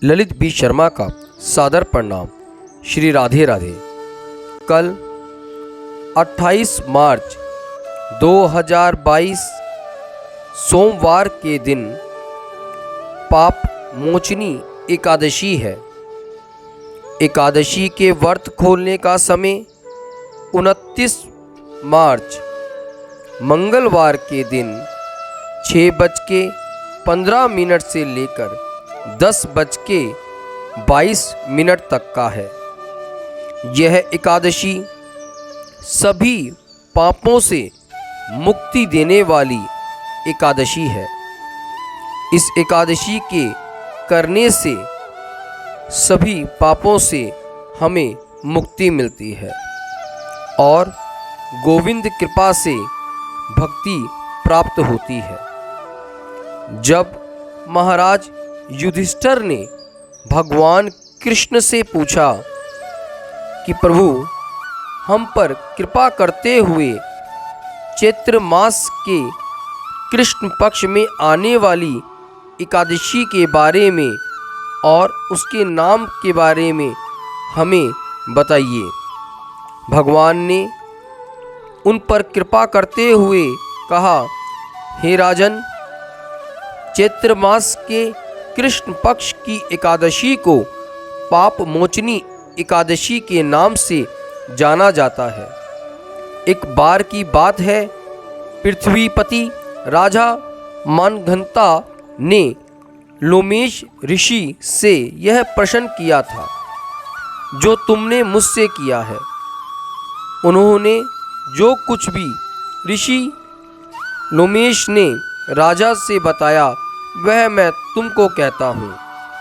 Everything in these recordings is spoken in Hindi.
ललित बी शर्मा का सादर प्रणाम। श्री राधे राधे। कल 28 मार्च 2022 सोमवार के दिन पाप मोचनी एकादशी है। एकादशी के व्रत खोलने का समय 29 मार्च मंगलवार के दिन 6:15 से लेकर 10:22 तक का है। यह एकादशी सभी पापों से मुक्ति देने वाली एकादशी है। इस एकादशी के करने से सभी पापों से हमें मुक्ति मिलती है और गोविंद कृपा से भक्ति प्राप्त होती है। जब महाराज युधिष्ठिर ने भगवान कृष्ण से पूछा कि प्रभु, हम पर कृपा करते हुए चैत्र मास के कृष्ण पक्ष में आने वाली एकादशी के बारे में और उसके नाम के बारे में हमें बताइए। भगवान ने उन पर कृपा करते हुए कहा, हे राजन, चैत्र मास के कृष्ण पक्ष की एकादशी को पाप मोचनी एकादशी के नाम से जाना जाता है। एक बार की बात है, पृथ्वीपति राजा मानधंता ने लोमेश ऋषि से यह प्रश्न किया था जो तुमने मुझसे किया है। उन्होंने जो कुछ भी ऋषि लोमेश ने राजा से बताया वह मैं तुमको कहता हूँ।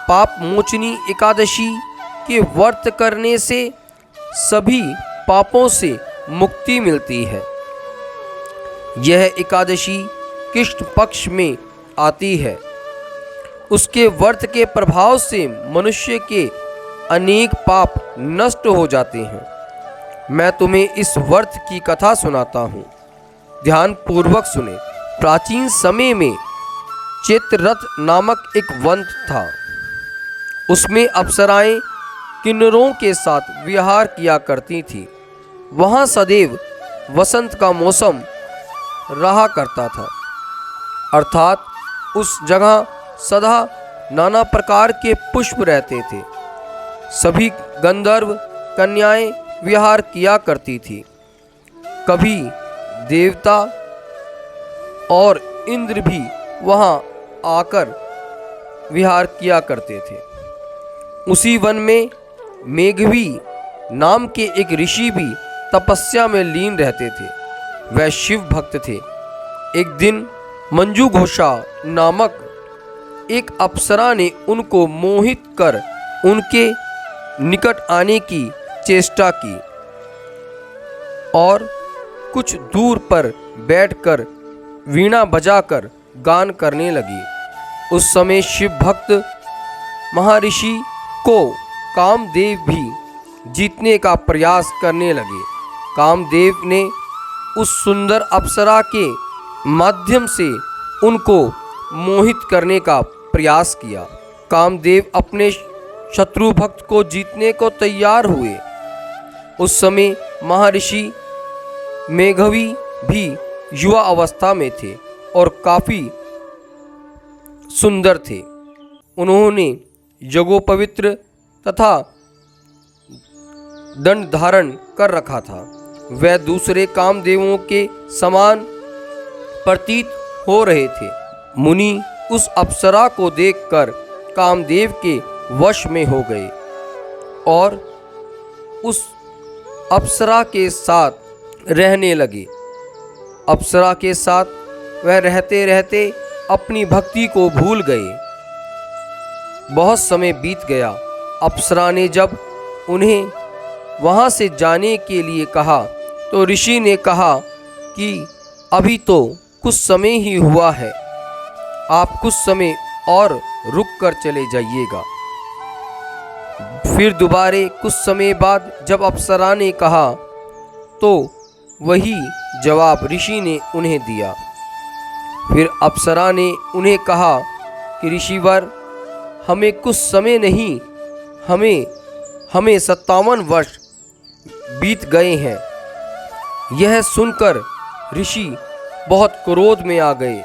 पाप मोचनी एकादशी के व्रत करने से सभी पापों से मुक्ति मिलती है। यह एकादशी कृष्ण पक्ष में आती है। उसके व्रत के प्रभाव से मनुष्य के अनेक पाप नष्ट हो जाते हैं। मैं तुम्हें इस व्रत की कथा सुनाता हूँ, ध्यान पूर्वक सुने। प्राचीन समय में चैत्ररथ नामक एक वन था। उसमें अप्सराएं किन्नरों के साथ विहार किया करती थी। वहाँ सदैव वसंत का मौसम रहा करता था, अर्थात उस जगह सदा नाना प्रकार के पुष्प रहते थे। सभी गंधर्व कन्याएं विहार किया करती थी। कभी देवता और इंद्र भी वहाँ आकर विहार किया करते थे। उसी वन में मेघवी नाम के एक ऋषि भी तपस्या में लीन रहते थे। वह शिव भक्त थे। एक दिन मंजू घोषा नामक एक अप्सरा ने उनको मोहित कर उनके निकट आने की चेष्टा की और कुछ दूर पर बैठकर वीणा बजाकर गान करने लगी। उस समय शिव भक्त महर्षि को कामदेव भी जीतने का प्रयास करने लगे। कामदेव ने उस सुंदर अप्सरा के माध्यम से उनको मोहित करने का प्रयास किया। कामदेव अपने शत्रु भक्त को जीतने को तैयार हुए। उस समय महर्षि मेघवी भी युवा अवस्था में थे और काफ़ी सुंदर थे। उन्होंने यज्ञोपवीत तथा दंड धारण कर रखा था। वह दूसरे कामदेवों के समान प्रतीत हो रहे थे। मुनि उस अप्सरा को देखकर कामदेव के वश में हो गए और उस अप्सरा के साथ रहने लगे। अप्सरा के साथ वह रहते रहते अपनी भक्ति को भूल गए। बहुत समय बीत गया। अप्सरा ने जब उन्हें वहाँ से जाने के लिए कहा तो ऋषि ने कहा कि अभी तो कुछ समय ही हुआ है, आप कुछ समय और रुक कर चले जाइएगा। फिर दोबारे कुछ समय बाद जब अप्सरा ने कहा तो वही जवाब ऋषि ने उन्हें दिया। फिर अप्सरा ने उन्हें कहा कि ऋषिवर, हमें कुछ समय नहीं, हमें 57 वर्ष बीत गए हैं। यह सुनकर ऋषि बहुत क्रोध में आ गए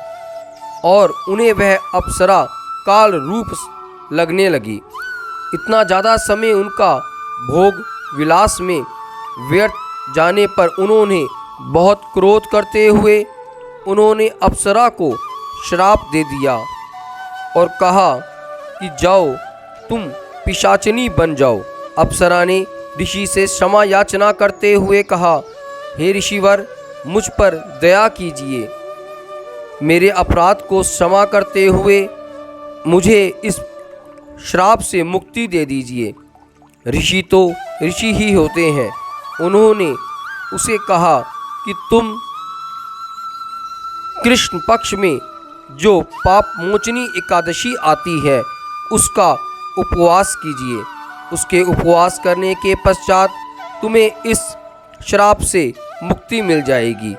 और उन्हें वह अप्सरा काल रूप लगने लगी। इतना ज़्यादा समय उनका भोग विलास में व्यर्थ जाने पर उन्होंने बहुत क्रोध करते हुए उन्होंने अप्सरा को श्राप दे दिया और कहा कि जाओ, तुम पिशाचिनी बन जाओ। अप्सरा ने ऋषि से क्षमा याचना करते हुए कहा, हे ऋषिवर, मुझ पर दया कीजिए, मेरे अपराध को क्षमा करते हुए मुझे इस श्राप से मुक्ति दे दीजिए। ऋषि तो ऋषि ही होते हैं। उन्होंने उसे कहा कि तुम कृष्ण पक्ष में जो पाप मोचनी एकादशी आती है उसका उपवास कीजिए। उसके उपवास करने के पश्चात तुम्हें इस श्राप से मुक्ति मिल जाएगी।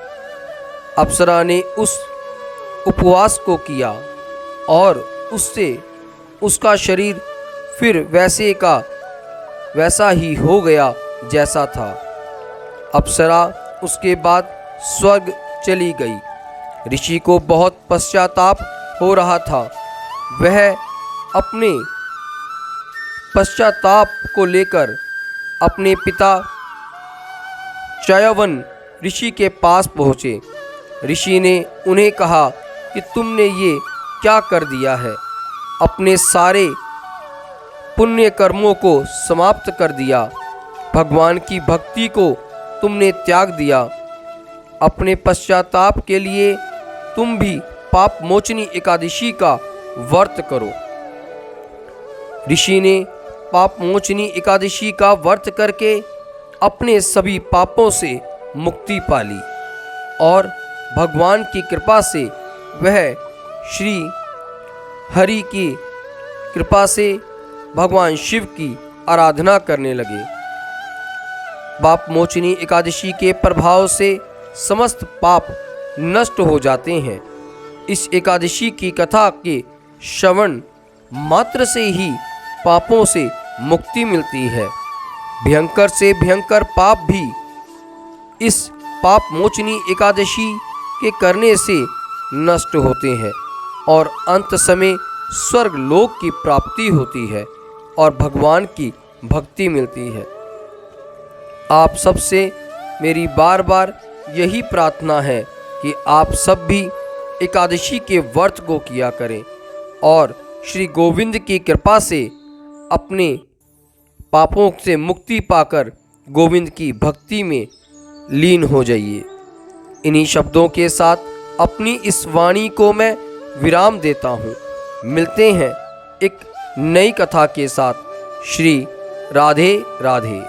अप्सरा ने उस उपवास को किया और उससे उसका शरीर फिर वैसे का वैसा ही हो गया जैसा था। अप्सरा उसके बाद स्वर्ग चली गई। ऋषि को बहुत पश्चाताप हो रहा था। वह अपने पश्चाताप को लेकर अपने पिता चयवन ऋषि के पास पहुँचे। ऋषि ने उन्हें कहा कि तुमने ये क्या कर दिया है, अपने सारे पुण्य कर्मों को समाप्त कर दिया, भगवान की भक्ति को तुमने त्याग दिया। अपने पश्चाताप के लिए तुम भी पाप मोचनी एकादशी का व्रत करो। ऋषि ने पाप मोचनी एकादशी का व्रत करके अपने सभी पापों से मुक्ति पाली और भगवान की कृपा से वह श्री हरि की कृपा से भगवान शिव की आराधना करने लगे। पाप मोचनी एकादशी के प्रभाव से समस्त पाप नष्ट हो जाते हैं। इस एकादशी की कथा के श्रवण मात्र से ही पापों से मुक्ति मिलती है। भयंकर से भयंकर पाप भी इस पाप मोचनी एकादशी के करने से नष्ट होते हैं और अंत समय स्वर्ग लोक की प्राप्ति होती है और भगवान की भक्ति मिलती है। आप सबसे मेरी बार बार यही प्रार्थना है कि आप सब भी एकादशी के व्रत को किया करें और श्री गोविंद की कृपा से अपने पापों से मुक्ति पाकर गोविंद की भक्ति में लीन हो जाइए। इन्हीं शब्दों के साथ अपनी इस वाणी को मैं विराम देता हूँ। मिलते हैं एक नई कथा के साथ। श्री राधे राधे।